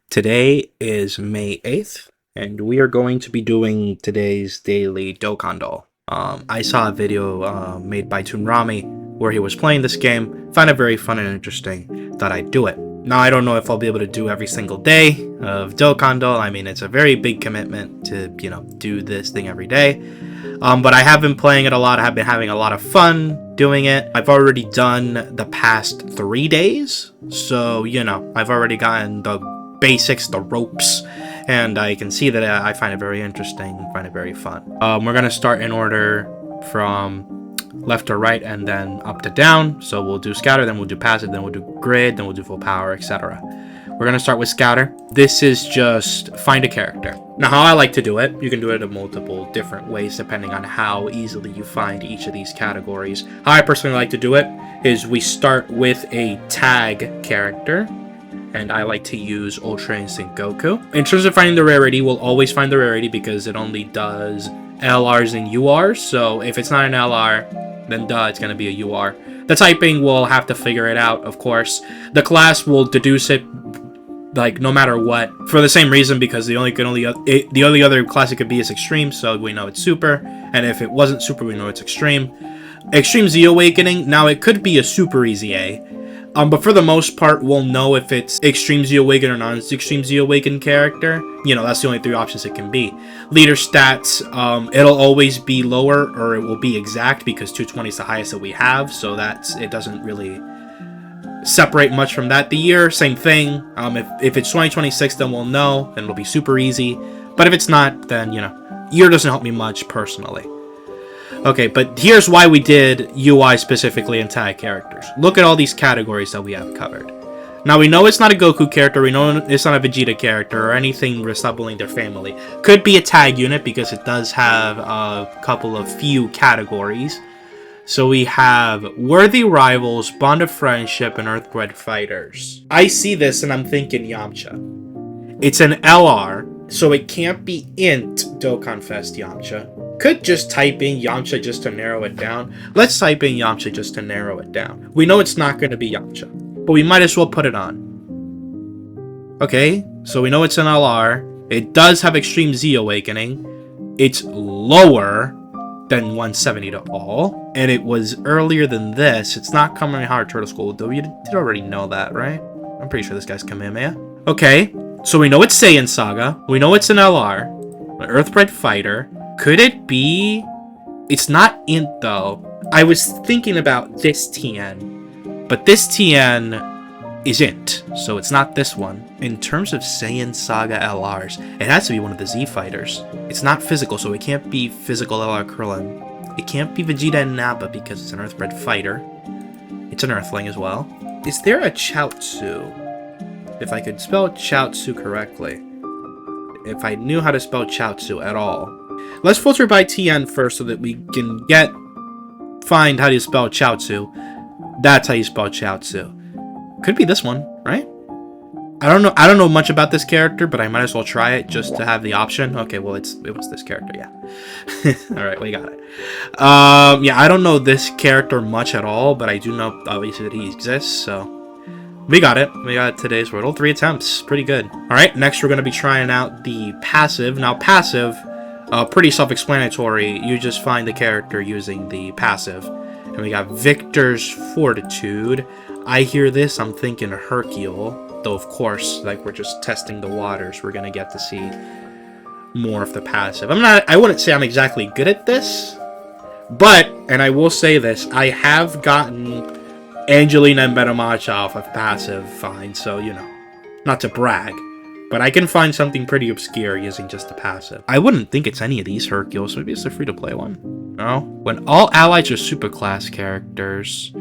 Today is May 8th, and we are going to be doing today's daily Dokkandle. I saw a video made by Toonrami where he was playing this game, found it very fun and interesting, thought I'd do it. Now, I don't know if I'll be able to do every single day of Dokkandle. I mean, it's a very big commitment to, do this thing every day. But I have been playing it a lot. I have been having a lot of fun doing it. I've already done the past 3 days. So, I've already gotten the basics, the ropes, and I can see that I find it very interesting, find it very fun. We're going to start in order from left to right and then up to down. So we'll do scatter, then we'll do passive, then we'll do grid, then we'll do full power, etc. We're going to start with scatter. This is just find a character. Now, how I like to do it, you can do it in multiple different ways depending on how easily you find each of these categories. How I personally like to do it is we start with a tag character, and I like to use Ultra Instinct Goku. In terms of finding the rarity, we'll always find the rarity because it only does LRs and URs, so if it's not an LR, then it's going to be a UR. The typing, we'll have to figure it out, of course. The class will deduce it, like, no matter what, for the same reason, because the only other class it could be is Extreme, so we know it's Super, and if it wasn't Super, we know it's Extreme. Extreme Z Awakening, now it could be a Super Easy A, but for the most part, we'll know if it's Extreme Z Awaken or non-Extreme Z Awaken character. That's the only 3 options it can be. Leader stats, it'll always be lower, or it will be exact, because 220 is the highest that we have, so it doesn't really separate much from that. The year, same thing. If it's 2026, then we'll know, then it'll be super easy. But if it's not, then, year doesn't help me much, personally. Okay, but here's why we did UI specifically and tag characters. Look at all these categories that we have covered. Now, we know it's not a Goku character, we know it's not a Vegeta character, or anything resembling their family. Could be a tag unit, because it does have a few categories. So we have Worthy Rivals, Bond of Friendship, and Earthbred Fighters. I see this and I'm thinking Yamcha. It's an LR, so it can't be int Dokkan Fest Yamcha. Could just type in Yamcha just to narrow it down. Let's type in Yamcha just to narrow it down. We know it's not going to be Yamcha, but we might as well put it on. Okay, so we know it's an LR. It does have Extreme Z Awakening. It's lower than 170 to all, and it was earlier than this. It's not Kamehameha Turtle School, though you did already know that, right? I'm pretty sure this guy's Kamehameha. Okay, so we know it's Saiyan Saga. We know it's an LR, an Earthbred Fighter. Could it be? It's not int, though. I was thinking about this TN, but this TN is int, so it's not this one. In terms of Saiyan Saga LRs, it has to be one of the Z Fighters. It's not physical, so it can't be physical LR Krillin. It can't be Vegeta and Nappa because it's an Earthbred Fighter. It's an Earthling as well. Is there a Chaozu? If I could spell Chaozu correctly. If I knew how to spell Chaozu at all. Let's filter by TN first so that we can find how to spell Chaozu. That's how you spell Chaozu. Could be this one, right? I don't know much about this character, but I might as well try it just to have the option. Okay, well, it was this character, yeah. All right, we got it. Yeah, I don't know this character much at all, but I do know, obviously, that he exists, so we got it. We got today's Wordle. 3 attempts. Pretty good. All right, next we're going to be trying out the passive. Now, passive, pretty self-explanatory. You just find the character using the passive. And we got Victor's Fortitude. I hear this, I'm thinking Hercule, though of course, like, we're just testing the waters, we're gonna get to see more of the passive. I wouldn't say I'm exactly good at this, but, and I will say this, I have gotten Angelina and Betamacha off of passive fine, so, not to brag, but I can find something pretty obscure using just the passive. I wouldn't think it's any of these Hercules, maybe it's a free-to-play one. No? When all allies are superclass characters,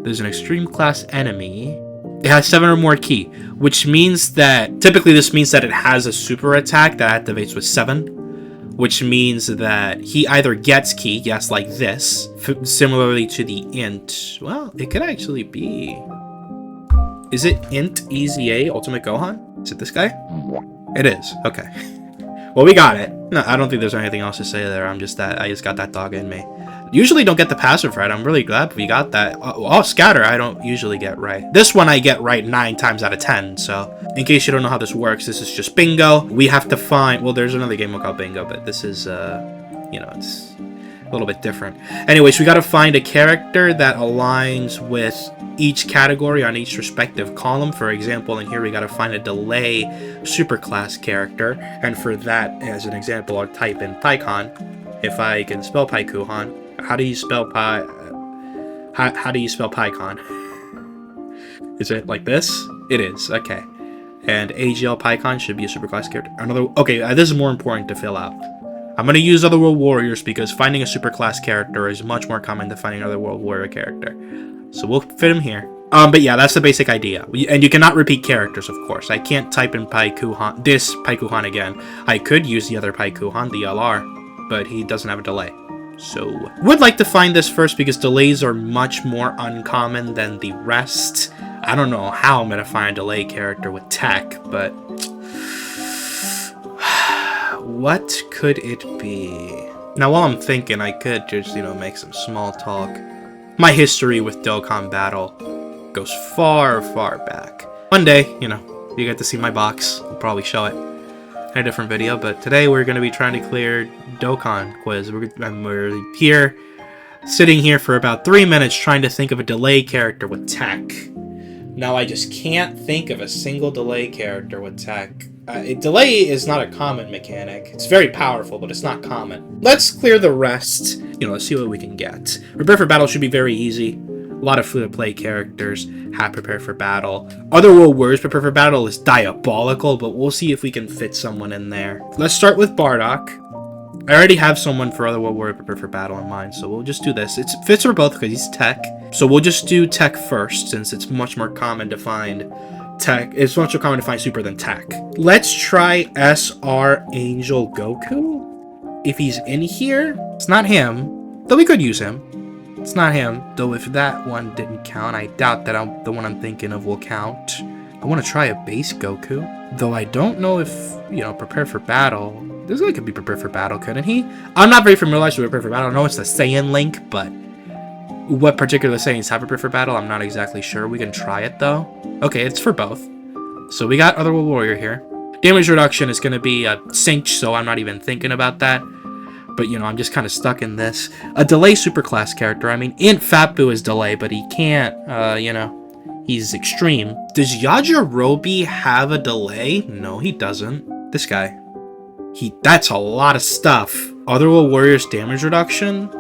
there's an extreme class enemy. It has 7 or more ki, which means that, typically this means that it has a super attack that activates with 7, which means that he either gets ki, yes, like this, similarly to the int. Well, it could actually be. Is it int EZA Ultimate Gohan? Is it this guy? It is, okay. Well, we got it. No, I don't think there's anything else to say there. I just got that dog in me. Usually don't get the passive right. I'm really glad we got that. Oh, scatter, I don't usually get right. This one I get right 9 times out of 10. So in case you don't know how this works, this is just bingo. We have to find, well, there's another game called bingo, but this is, you know, it's a little bit different. Anyways, we got to find a character that aligns with each category on each respective column. For example, in here we got to find a delay superclass character, and for that, as an example, I'll type in PyCon. If I can spell PyCon, how do you spell how do you spell PyCon? Is it like this? It is. Okay. And AGL PyCon should be a superclass character. Okay, this is more important to fill out. I'm going to use Otherworld Warriors because finding a superclass character is much more common than finding another World Warrior character. So we'll fit him here. But yeah, that's the basic idea. And you cannot repeat characters, of course. I can't type in this PyCon again. I could use the other PyCon, the LR, but he doesn't have a delay. So, would like to find this first because delays are much more uncommon than the rest. I don't know how I'm going to find a delay character with tech, but what could it be? Now, while I'm thinking, I could just, make some small talk. My history with Dokkan Battle goes far, far back. One day, you get to see my box. I'll probably show it in a different video, but today we're going to be trying to clear Dokkan quiz. We're here, sitting here for about 3 minutes trying to think of a delay character with tech. Now, I just can't think of a single delay character with tech. Delay is not a common mechanic. It's very powerful, but it's not common. Let's clear the rest. Let's see what we can get. Prepare for Battle should be very easy. A lot of free-to-play characters have Prepare for Battle. Otherworld Warriors Prepare for Battle is diabolical, but we'll see if we can fit someone in there. Let's start with Bardock. I already have someone for Otherworld Warrior Prepare for Battle in mind, so we'll just do this. It fits for both because he's tech. So we'll just do tech first, since it's much more common to find tech. It's much more common to find super than tech. Let's try SR Angel Goku. If he's in here, it's not him, though we could use him. It's not him, though if that one didn't count, I doubt that the one I'm thinking of will count. I want to try a base Goku, though I don't know if, Prepare for Battle. This guy could be Prepare for Battle, couldn't he? I'm not very familiarized with Prepare for Battle. I know it's the Saiyan link, but what particular Saiyans have Prepare for Battle, I'm not exactly sure. We can try it, though. Okay, it's for both. So we got Otherworld Warrior here. Damage reduction is going to be a cinch, so I'm not even thinking about that. But, I'm just kind of stuck in this. A delay superclass character. I mean, Int Fatbu is delay, but he can't, he's extreme. Does Yajirobe have a delay? No, he doesn't. This guy. That's a lot of stuff. Otherworld Warrior's damage reduction?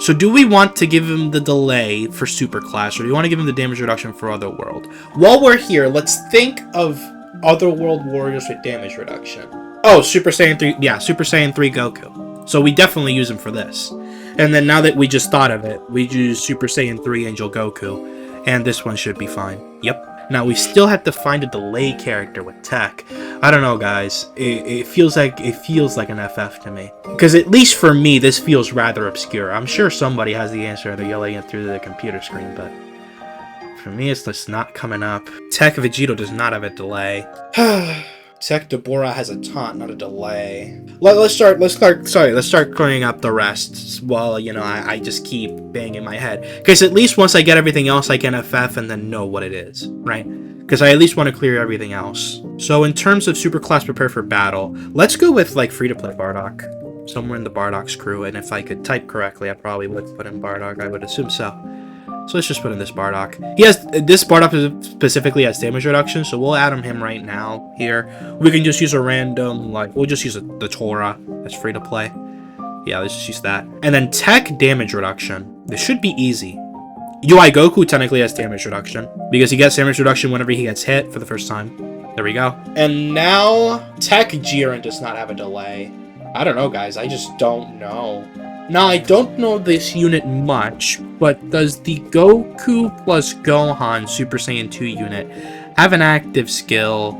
So do we want to give him the delay for superclass, or do you want to give him the damage reduction for Otherworld? While we're here, let's think of Otherworld Warriors with damage reduction. Oh, Super Saiyan 3, yeah, Super Saiyan 3 Goku. So we definitely use him for this. And then now that we just thought of it, we use Super Saiyan 3 Angel Goku. And this one should be fine. Yep. Now we still have to find a delay character with tech. I don't know, guys. It feels like an FF to me. Because at least for me, this feels rather obscure. I'm sure somebody has the answer. They're yelling it through the computer screen, but for me, it's just not coming up. Tech Vegito does not have a delay. Tech Deborah has a taunt, not a delay. Let's start clearing up the rest while, I just keep banging my head. Because at least once I get everything else, I can FF and then know what it is, right? Because I at least want to clear everything else. So in terms of superclass Prepare for Battle, let's go with, free-to-play Bardock. Somewhere in the Bardock's crew, and if I could type correctly, I probably would put in Bardock. I would assume so. So let's just put in this Bardock. This Bardock specifically has damage reduction, so we'll add him right now here. We can just use a random, we'll just use the Torah. That's free to play. Yeah, let's just use that. And then tech damage reduction. This should be easy. UI Goku technically has damage reduction, because he gets damage reduction whenever he gets hit for the first time. There we go. And now, tech Jiren does not have a delay. I don't know, guys. I just don't know. Now, I don't know this unit much, but does the Goku plus Gohan Super Saiyan 2 unit have an active skill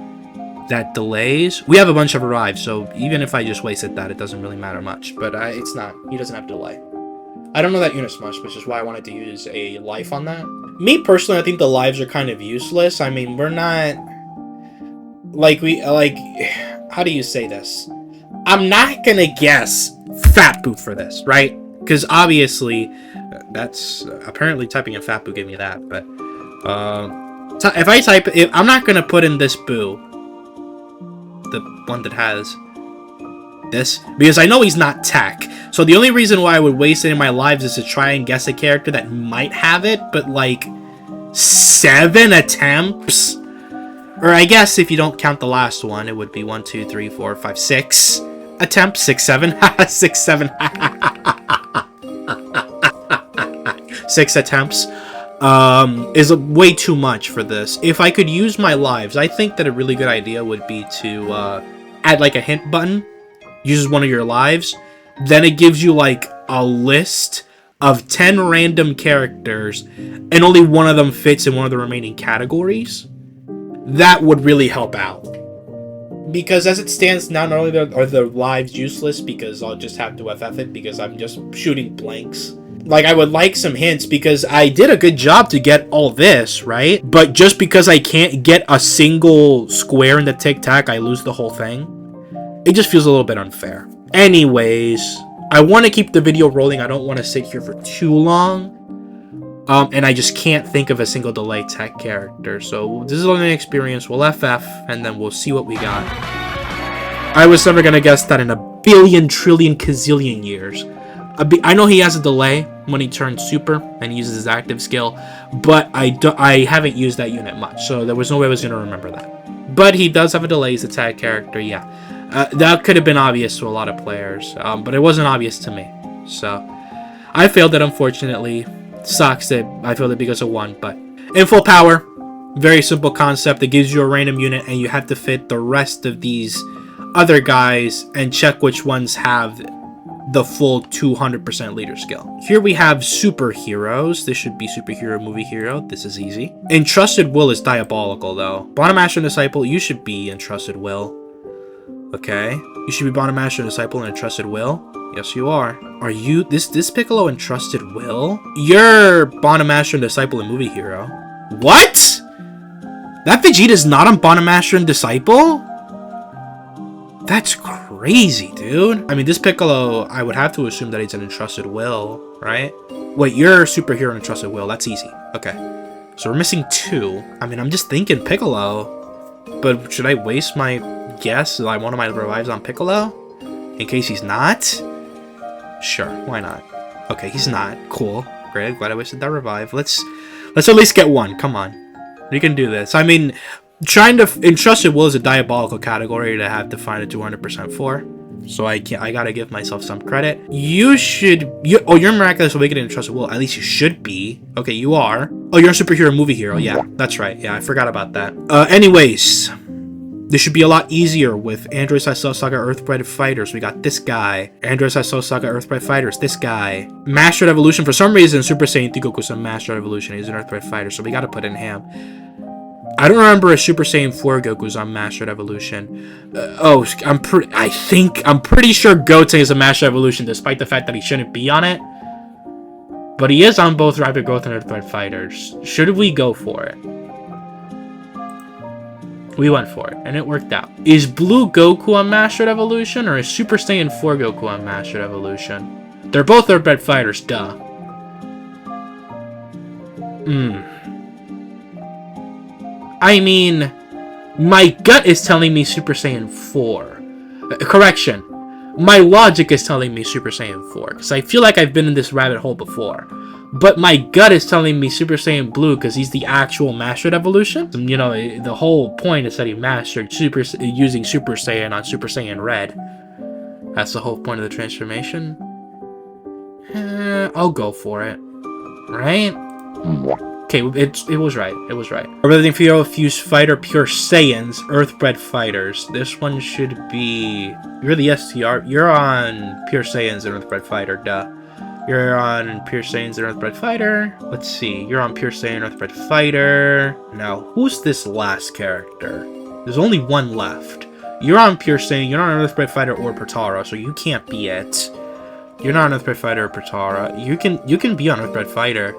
that delays? We have a bunch of arrives, so even if I just wasted that, it doesn't really matter much. But it's not. He doesn't have delay. I don't know that unit much, which is why I wanted to use a life on that. Me, personally, I think the lives are kind of useless. I mean, we're not... how do you say this? I'm not gonna guess Fat Boot for this, right? Because obviously, that's apparently typing in Fat Boo gave me that. But if I type, I'm not gonna put in this Boo, the one that has this, because I know he's not tech. So the only reason why I would waste any of my lives is to try and guess a character that might have it, but like 7 attempts, or I guess if you don't count the last one, it would be 1, 2, 3, 4, 5, 6 attempts. 6, 7, 6, 7, 6 attempts. Is way too much for this. If I could use my lives, I think that a really good idea would be to add like a hint button. Uses one of your lives, then it gives you like a list of 10 random characters, and only one of them fits in one of the remaining categories. That would really help out. Because as it stands now, not only are the lives useless, because I'll just have to FF it, because I'm just shooting blanks. Like, I would like some hints, because I did a good job to get all this, right? But just because I can't get a single square in the tic-tac, I lose the whole thing. It just feels a little bit unfair. Anyways, I want to keep the video rolling. I don't want to sit here for too long. And I just can't think of a single delay tech character. So this is a learning experience. We'll FF, and then we'll see what we got. I was never going to guess that in a billion, trillion, gazillion years. I know he has a delay when he turns super and he uses his active skill, but I haven't used that unit much, so there was no way I was going to remember that. But he does have a delay as a tag character, yeah. That could have been obvious to a lot of players, but it wasn't obvious to me. So, I failed it, unfortunately. Sucks that I failed it because of one, but in full power, very simple concept. It gives you a random unit, and you have to fit the rest of these other guys and check which ones have the full 200% leader skill. Here we have superheroes. This should be superhero movie hero. This is easy. Entrusted Will is diabolical, though. Bottom Master and Disciple, you should be Entrusted Will. Okay, you should be Bottom Master and Disciple and Entrusted Will. Yes, you are. Are you this Piccolo Entrusted Will? You're Bottom Master and Disciple and movie hero. What? That Vegeta's not on Bottom Master and Disciple? That's crazy, dude. I mean, this Piccolo, I would have to assume that he's an Entrusted Will, right? Wait, you're superhero and Entrusted Will. That's easy. Okay, so we're missing 2. I mean, I'm just thinking Piccolo, but should I waste my guess like one of my revives on Piccolo in case he's not? Sure, why not? Okay, he's not. Cool, great. Glad I wasted that revive. Let's at least get one. Come on, we can do this. I mean, trying to Entrusted Will is a diabolical category to have to find a 200% for. So I gotta give myself some credit. You're Miraculous Awakening and Entrusted Will. At least you should be. Okay, you are. Oh, you're a superhero movie hero. Yeah, that's right. Yeah, I forgot about that. Anyways. This should be a lot easier with Android Cell Saga Earthbred Fighters. We got this guy. Android Cell Saga Earthbred Fighters. This guy. Mastered Evolution. For some reason, Super Saiyan 3 Goku's a Mastered Evolution. He's an Earthbred Fighter, so we gotta put in him. I don't remember a Super Saiyan 4 Goku's on Mastered Evolution. I'm pretty sure Goten is a Mastered Evolution, despite the fact that he shouldn't be on it. But he is on both Rapid Growth and Earthbred Fighters. Should we go for it? We went for it, and it worked out. Is Blue Goku on Mastered Evolution, or is Super Saiyan 4 Goku on Mastered Evolution? They're both Earthbred Fighters, duh. I mean, my gut is telling me Super Saiyan 4. Correction. My logic is telling me Super Saiyan 4, because I feel like I've been in this rabbit hole before. But my gut is telling me Super Saiyan Blue, because he's the actual Mastered Evolution. You know, the whole point is that he mastered using Super Saiyan on Super Saiyan Red. That's the whole point of the transformation. I'll go for it. Right? Okay, it was right. It was right. Everything Fio Fuse Fighter Pure Saiyans, Earthbred Fighters. This one should be... You're the STR. You're on Pure Saiyans and Earthbred Fighter, duh. You're on Pure Saiyans and Earthbred Fighter. Let's see. You're on Pure Saiyan and Earthbred Fighter. Now, who's this last character? There's only one left. You're on Pure Saiyan. You're not on Earthbred Fighter or Protara, so you can't be it. You're not on Earthbred Fighter or Protara. You can be on Earthbred Fighter,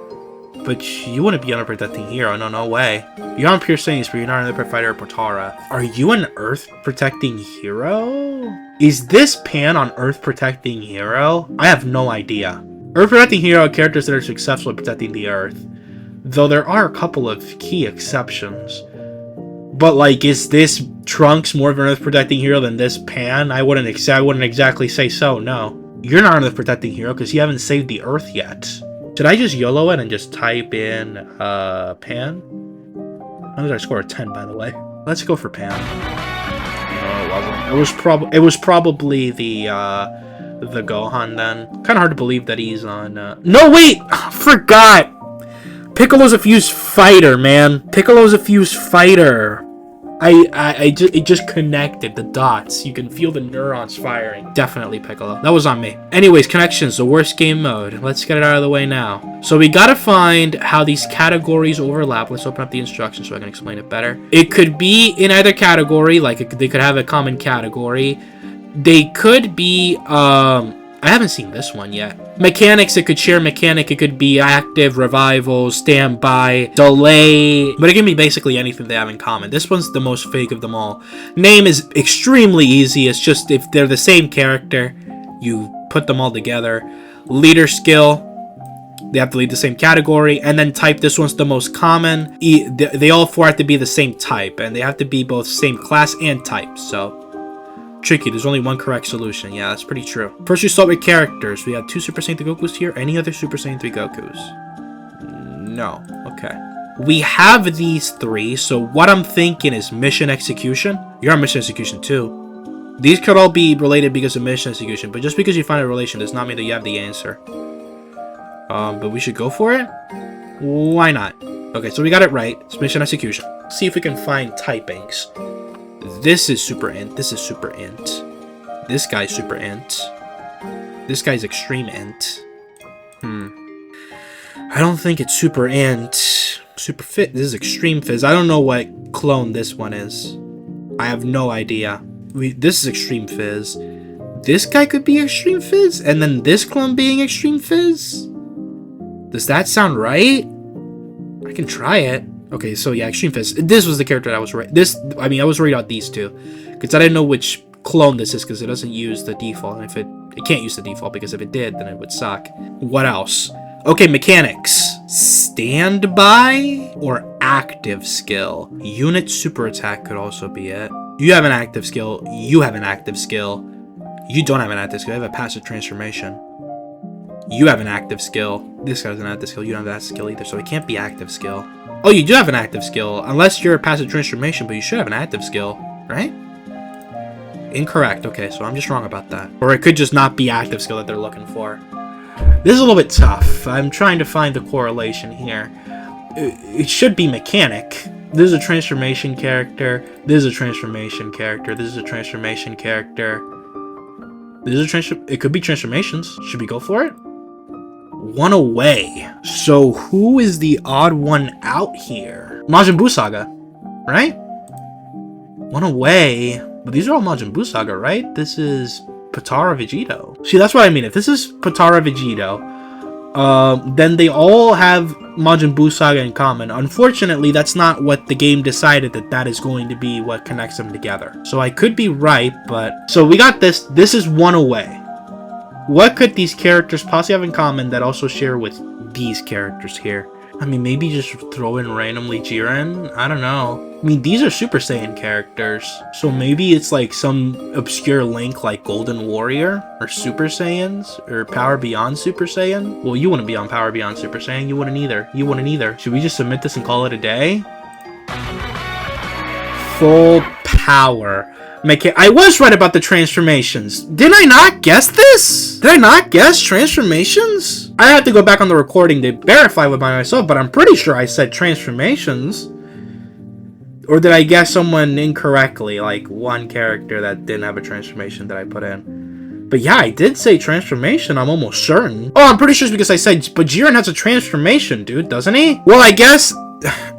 but you wouldn't be on a protecting hero. No way. You're on Pure Saiyans, but you're not on Earthbred Fighter or Protara. Are you an Earth protecting hero? Is this Pan on Earth protecting hero? I have no idea. Earth protecting hero are characters that are successful at protecting the Earth. Though there are a couple of key exceptions. But, like, is this Trunks more of an Earth protecting hero than this Pan? I wouldn't exactly say so, no. You're not an Earth protecting hero because you haven't saved the Earth yet. Should I just YOLO it and just type in Pan? How did I score a 10, by the way? Let's go for Pan. No, it wasn't. It was probably the Gohan then. Kind of hard to believe that he's on. No, wait! Forgot! Piccolo's a fused fighter, man. Piccolo's a fused fighter. It just connected the dots. You can feel the neurons firing. Definitely Piccolo. That was on me. Anyways, connections, the worst game mode. Let's get it out of the way now. So we gotta find how these categories overlap. Let's open up the instructions so I can explain it better. It could be in either category, like they could have a common category. They could be, I haven't seen this one yet. Mechanics, it could share mechanic. It could be active, revival, standby, delay. But it can be basically anything they have in common. This one's the most fake of them all. Name is extremely easy. It's just if they're the same character, you put them all together. Leader skill, they have to lead the same category. And then type, this one's the most common. They all four have to be the same type. And they have to be both same class and type. So tricky. There's only one correct solution. Yeah, that's pretty true. First, we start with characters. We have 2 Super Saiyan 3 Gokus here. Any other Super Saiyan 3 Gokus? No. Okay. We have these 3, so what I'm thinking is mission execution. You're on mission execution too. These could all be related because of mission execution, but just because you find a relation does not mean that you have the answer. But we should go for it? Why not? Okay, so we got it right. It's mission execution. See if we can find typings. This is super int. This is super int. This guy's super int. This guy's extreme int. I don't think it's super int. Super fit. This is extreme fizz. I don't know what clone this one is. I have no idea. This is extreme fizz. This guy could be extreme fizz, and then this clone being extreme fizz. Does that sound right? I can try it. Okay, so yeah, Extreme Fizz. This was the character that I was right. I was worried about these two. Because I didn't know which clone this is, because it doesn't use the default. And if it can't use the default, because if it did, then it would suck. What else? Okay, mechanics. Standby or active skill. Unit super attack could also be it. You have an active skill. You have an active skill. You don't have an active skill. You have a passive transformation. You have an active skill. This guy has an active skill. You don't have that skill either, so it can't be active skill. Oh, you do have an active skill, unless you're a passive transformation, but you should have an active skill, right? Incorrect. Okay, so I'm just wrong about that. Or it could just not be active skill that they're looking for. This is a little bit tough. I'm trying to find the correlation here. It should be mechanic. This is a transformation character. This is a transformation character. This is a transformation character. It could be transformations. Should we go for it? One away. So who is the odd one out here? Majin Buu Saga, right? One away. But these are all Majin Buu Saga, right? This is Potara Vegito. See, that's what I mean. If this is Potara Vegito, then they all have Majin Buu Saga in common. Unfortunately, that's not what the game decided that is going to be what connects them together. So I could be right, but... So we got this. This is one away. What could these characters possibly have in common that also share with these characters here? I mean, maybe just throw in randomly Jiren? I don't know. I mean, these are Super Saiyan characters. So maybe it's like some obscure link like Golden Warrior or Super Saiyans or Power Beyond Super Saiyan. Well, you wouldn't be on Power Beyond Super Saiyan. You wouldn't either. You wouldn't either. Should we just submit this and call it a day? Full power. I was right about the transformations. Did I not guess this? Did I not guess transformations? I have to go back on the recording to verify with myself, but I'm pretty sure I said transformations. Or did I guess someone incorrectly, like one character that didn't have a transformation that I put in? But yeah, I did say transformation, I'm almost certain. Oh, I'm pretty sure it's because I said, but Jiren has a transformation, dude, doesn't he? Well, I guess...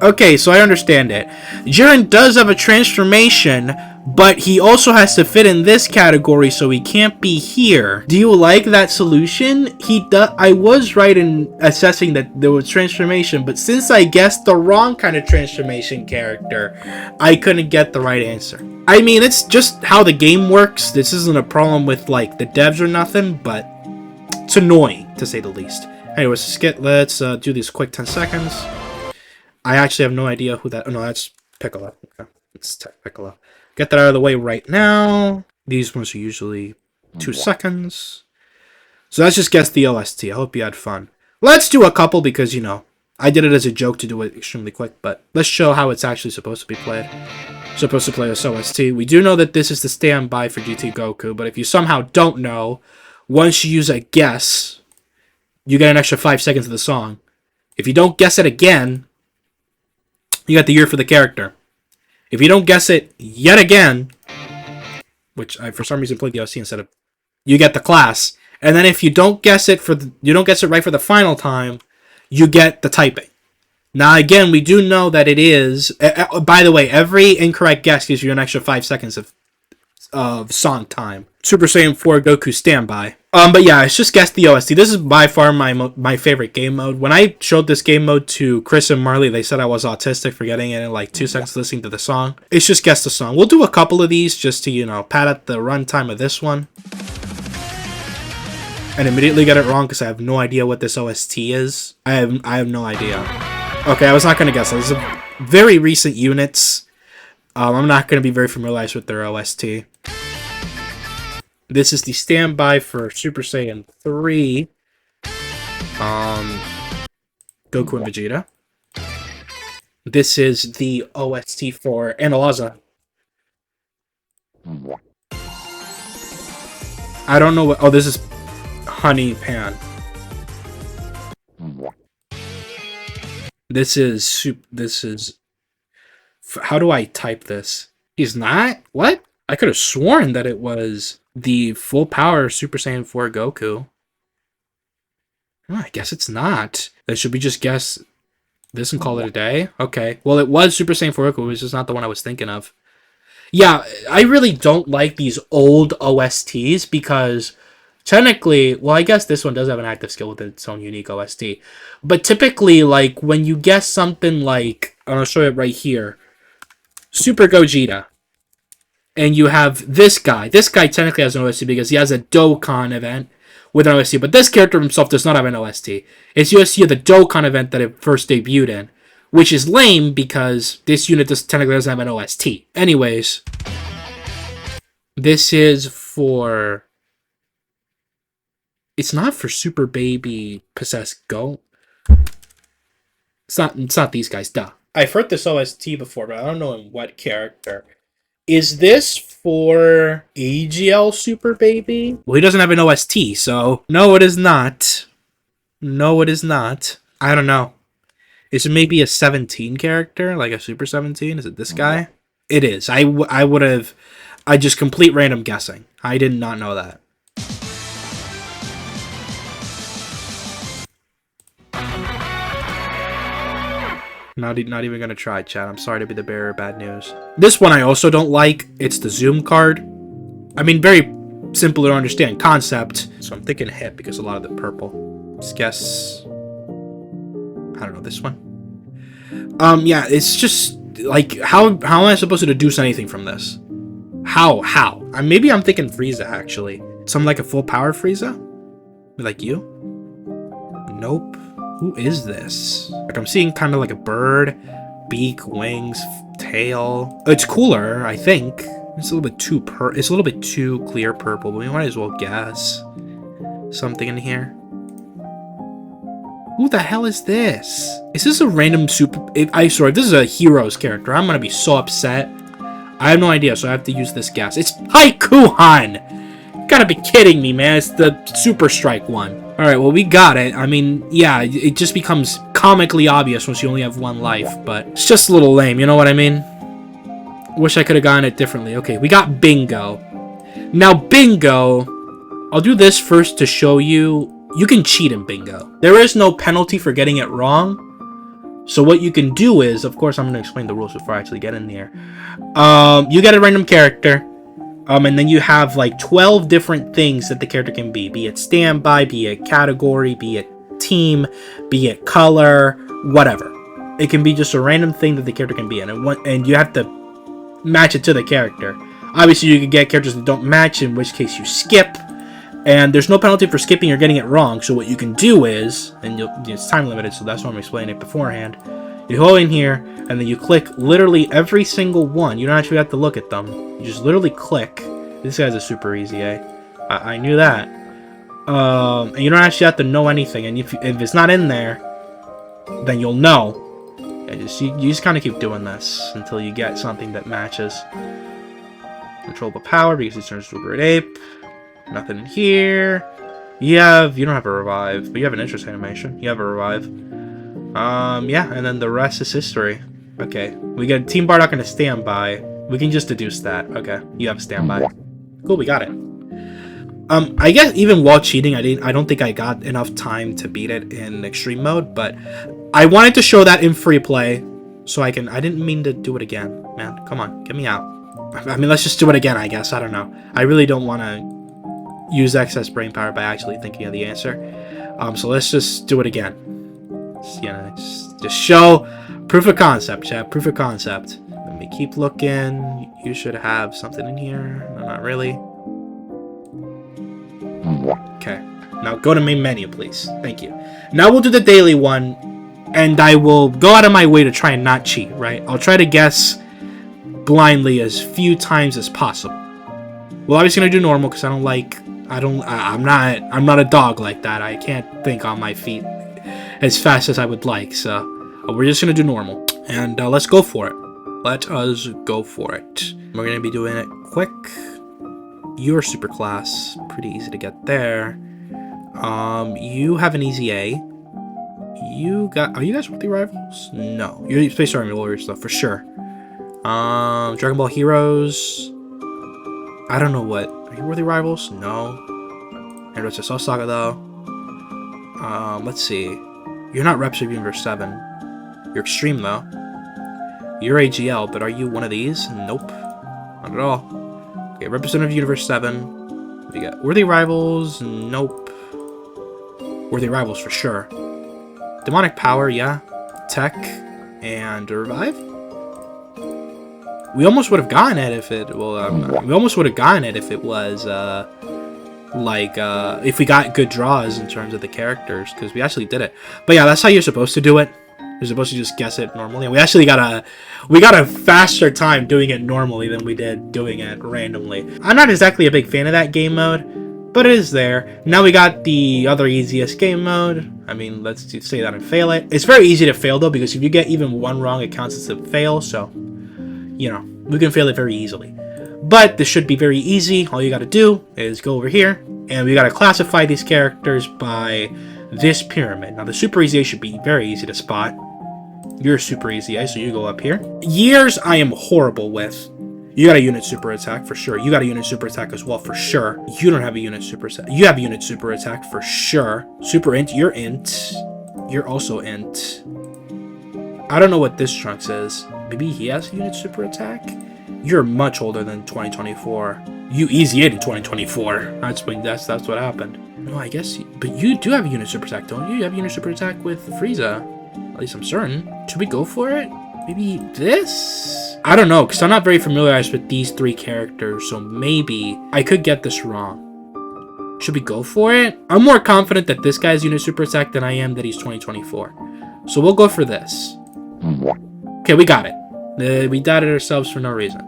Okay, so I understand it. Jiren does have a transformation, but he also has to fit in this category, so he can't be here. Do you like that solution? I was right in assessing that there was transformation, but since I guessed the wrong kind of transformation character, I couldn't get the right answer. I mean, it's just how the game works. This isn't a problem with, like, the devs or nothing, but it's annoying, to say the least. Anyways, let's do this quick 10 seconds. I actually have no idea who that... Oh, no, that's Piccolo. Okay. It's Tech Piccolo. Get that out of the way right now. These ones are usually 2 seconds. So let's just guess the OST. I hope you had fun. Let's do a couple because, you know, I did it as a joke to do it extremely quick, but let's show how it's actually supposed to be played. Supposed to play this OST. We do know that this is the standby for GT Goku, but if you somehow don't know, once you use a guess, you get an extra 5 seconds of the song. If you don't guess it again, you got the year for the character. If you don't guess it yet again, which I for some reason played the OST instead of, you get the class. And then if you don't guess it you don't guess it right for the final time, you get the typing. Now again, we do know that it is. By the way, every incorrect guess gives you an extra 5 seconds of song time. Super Saiyan 4 Goku standby. But yeah, it's just guess the OST. This is by far my favorite game mode. When I showed this game mode to Chris and Marley, they said I was autistic for getting it in like 2 seconds listening to the song. It's just guess the song. We'll do a couple of these just to, you know, pad out the runtime of this one. And immediately get it wrong because I have no idea what this OST is. I have no idea. Okay, I was not going to guess. Those are very recent units. I'm not going to be very familiarized with their OST. This is the standby for Super Saiyan 3. Goku and Vegeta. This is the OST for Analyza. I don't know what... Oh, this is Honey Pan. This is... How do I type this? He's not? What? I could have sworn that it was the full power Super Saiyan 4 Goku. Oh, I guess it's not. Then should we just guess this and call it a day? Okay. Well, it was Super Saiyan 4 Goku. It was just not the one I was thinking of. Yeah, I really don't like these old OSTs because technically, well, I guess this one does have an active skill with its own unique OST. But typically, like, when you guess something like, and I'll show it right here, Super Gogeta, and you have this guy. This guy technically has an OST because he has a Dokkan event with an OST, but this character himself does not have an OST. It's OST of the Dokkan event that it first debuted in, which is lame because this unit technically doesn't have an OST. Anyways, this is for... It's not for Super Baby Possessed Go. It's not these guys, duh. I've heard this OST before, but I don't know in what character. Is this for AGL Super Baby? Well, he doesn't have an OST, so... No, it is not. No, it is not. I don't know. Is it maybe a 17 character? Like a Super 17? Is it this guy? It is. I would have... I just complete random guessing. I did not know that. Not even gonna try, chat. I'm sorry to be the bearer of bad news. This one I also don't like. It's the Zoom card. I mean, very simple to understand concept. So I'm thinking hit because a lot of the purple. Let's guess. I don't know, this one. Yeah, it's just like how am I supposed to deduce anything from this? How? Maybe I'm thinking Frieza actually. Something like a full power Frieza? Like you? Nope. Who is this? Like I'm seeing kind of like a bird, beak, wings, tail. It's cooler, I think. It's a little bit too it's a little bit too clear purple, but we might as well guess something in here. Who the hell is this? Is this a random super... If this is a Heroes character, I'm gonna be so upset. I have no idea, so I have to use this guess. It's Haikuhan! You gotta be kidding me, man. It's the Super Strike one. Alright, well, we got it. I mean, yeah, it just becomes comically obvious once you only have one life, but it's just a little lame, you know what I mean? Wish I could have gotten it differently. Okay, we got Bingo. Now, Bingo, I'll do this first to show you. You can cheat in Bingo. There is no penalty for getting it wrong. So what you can do is, of course, I'm going to explain the rules before I actually get in there. You get a random character. And then you have like 12 different things that the character can be it standby, be it category, be it team, be it color, whatever. It can be just a random thing that the character can be in, and you have to match it to the character. Obviously, you can get characters that don't match, in which case you skip, And there's no penalty for skipping or getting it wrong. So what you can do is, and it's time limited, so that's why I'm explaining it beforehand. You go in here, and then you click literally every single one. You don't actually have to look at them. You just literally click. This guy's a super easy, eh? I knew that. And you don't actually have to know anything. And if it's not in there, then you'll know. You just kind of keep doing this until you get something that matches. Controllable power because he turns to a great ape. Nothing in here. You don't have a revive, but you have an interest animation. You have a revive. Yeah, and then the rest is history. Okay, we get Team Bardock and a standby. We can just deduce that. Okay, you have a standby. Cool, we got it. I guess even while cheating, I don't think I got enough time to beat it in extreme mode, but I wanted to show that in free play, so I didn't mean to do it again, man. Come on, get me out. I mean, let's just do it again, I guess. I don't know. I really don't want to use excess brain power by actually thinking of the answer. So let's just do it again. Just show proof of concept, chat. Proof of concept. Let me keep looking. You should have something in here. No, not really. Okay. Now go to main menu, please. Thank you. Now we'll do the daily one, and I will go out of my way to try and not cheat, right? I'll try to guess blindly as few times as possible. Well, obviously gonna do normal because I'm not a dog like that. I can't think on my feet as fast as I would like, so we're just gonna do normal, and let's go for it. Let us go for it. We're gonna be doing it quick. You're super class, pretty easy to get there. You have an easy A. Are you guys worthy rivals? No, you're Space Army Warriors though, for sure. Dragon Ball Heroes. I don't know what. Are you worthy rivals? No. Heroes of Soul Saga though. Let's see. You're not Reps of Universe 7. You're Extreme though. You're AGL, but are you one of these? Nope. Not at all. Okay, Representative Universe 7. We got Worthy Rivals. Nope. Worthy Rivals for sure. Demonic Power, yeah. Tech. And Revive? We almost would have gotten it if it... Well, we almost would have gotten it if it was, if we got good draws in terms of the characters, because we actually did it. But yeah, that's how you're supposed to do it. You're supposed to just guess it normally, and we actually got a faster time doing it normally than we did doing it randomly. I'm not exactly a big fan of that game mode, but it is there. Now we got the other easiest game mode. I mean, let's say that and fail it. It's very easy to fail though, because if you get even one wrong, it counts as a fail. So, you know, we can fail it very easily. But this should be very easy. All you got to do is go over here, and we got to classify these characters by this pyramid. Now the super easy A should be very easy to spot. You're super easy A, so you go up here. Years I am horrible with. You got a unit super attack for sure. You got a unit super attack as well for sure. You don't have a unit super attack. You have a unit super attack for sure. Super int, you're int. You're also int. I don't know what this Trunks is. Maybe he has a unit super attack? You're much older than 2024. You easy in 2024. That's what happened. No, I guess, but you do have a unit super attack, don't you? You have a unit super attack with Frieza. At least I'm certain. Should we go for it? Maybe this? I don't know, because I'm not very familiarized with these three characters, so maybe I could get this wrong. Should we go for it? I'm more confident that this guy's unit super attack than I am that he's 2024. So we'll go for this. Okay, we got it. We doubted ourselves for no reason.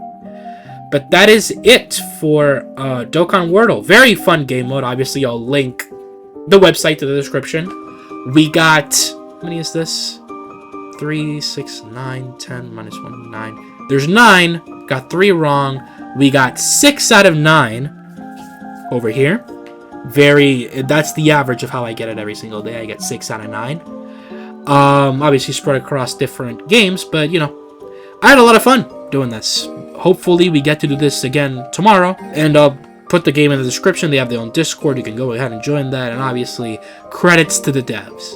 But that is it for Dokkan Wordle. Very fun game mode. Obviously, I'll link the website to the description. We got... How many is this? 3, 6, 9, 10, minus 1, 9. There's 9. Got 3 wrong. We got 6 out of 9 over here. That's the average of how I get it every single day. I get 6 out of 9. Obviously spread across different games, but, you know, I had a lot of fun doing this. Hopefully we get to do this again tomorrow, and I'll put the game in the description. They have their own Discord. You can go ahead and join that, and obviously credits to the devs.